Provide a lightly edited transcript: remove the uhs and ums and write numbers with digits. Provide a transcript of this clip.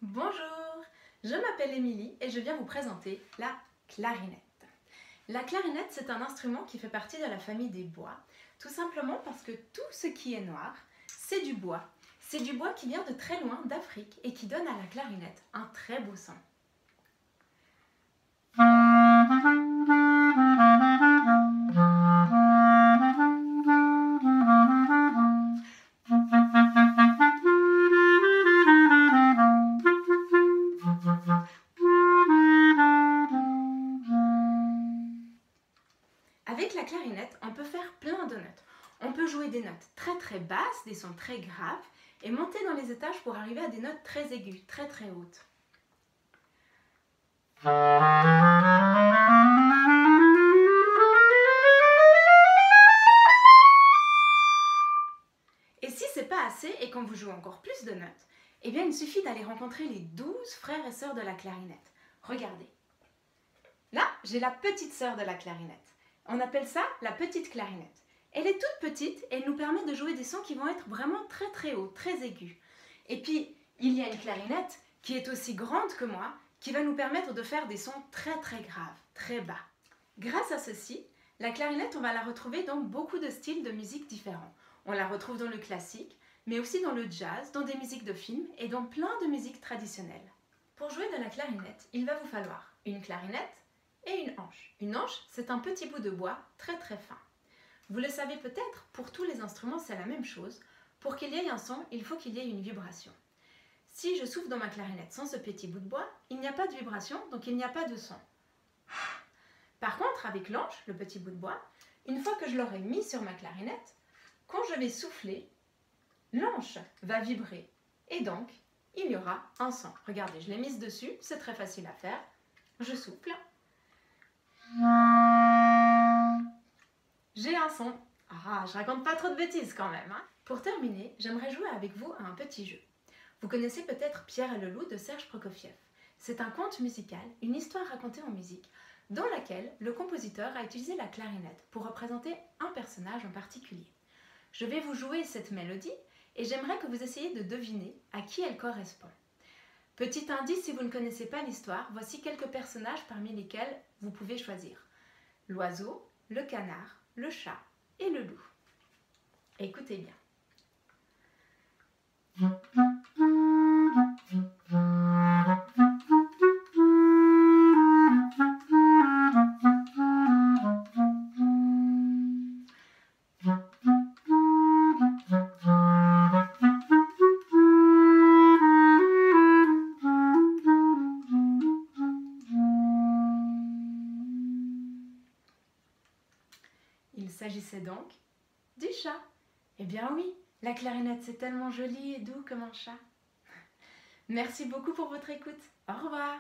Bonjour, je m'appelle Émilie et je viens vous présenter la clarinette. La clarinette, c'est un instrument qui fait partie de la famille des bois, tout simplement parce que tout ce qui est noir, c'est du bois. C'est du bois qui vient de très loin d'Afrique et qui donne à la clarinette un très beau son. Avec la clarinette, on peut faire plein de notes. On peut jouer des notes très très basses, des sons très graves, et monter dans les étages pour arriver à des notes très aiguës, très très hautes. Et si c'est pas assez et qu'on vous joue encore plus de notes, eh bien il suffit d'aller rencontrer les 12 frères et sœurs de la clarinette. Regardez. Là, j'ai la petite sœur de la clarinette. On appelle ça la petite clarinette. Elle est toute petite et elle nous permet de jouer des sons qui vont être vraiment très très hauts, très aigus. Et puis, il y a une clarinette qui est aussi grande que moi, qui va nous permettre de faire des sons très très graves, très bas. Grâce à ceci, la clarinette, on va la retrouver dans beaucoup de styles de musique différents. On la retrouve dans le classique, mais aussi dans le jazz, dans des musiques de films et dans plein de musiques traditionnelles. Pour jouer de la clarinette, il va vous falloir une clarinette et une anche. Une anche, c'est un petit bout de bois très très fin. Vous le savez peut-être, pour tous les instruments, c'est la même chose. Pour qu'il y ait un son, il faut qu'il y ait une vibration. Si je souffle dans ma clarinette sans ce petit bout de bois, il n'y a pas de vibration, donc il n'y a pas de son. Par contre, avec l'anche, le petit bout de bois, une fois que je l'aurai mis sur ma clarinette, quand je vais souffler, l'anche va vibrer et donc il y aura un son. Regardez, je l'ai mise dessus, c'est très facile à faire. Je souffle. J'ai un son. Ah, je raconte pas trop de bêtises quand même. Hein. Pour terminer, j'aimerais jouer avec vous à un petit jeu. Vous connaissez peut-être Pierre et le loup de Serge Prokofiev. C'est un conte musical, une histoire racontée en musique, dans laquelle le compositeur a utilisé la clarinette pour représenter un personnage en particulier. Je vais vous jouer cette mélodie et j'aimerais que vous essayiez de deviner à qui elle correspond. Petit indice, si vous ne connaissez pas l'histoire, voici quelques personnages parmi lesquels vous pouvez choisir. L'oiseau, le canard, le chat et le loup. Écoutez bien. Il s'agissait donc du chat. Eh bien oui, la clarinette c'est tellement joli et doux comme un chat. Merci beaucoup pour votre écoute. Au revoir.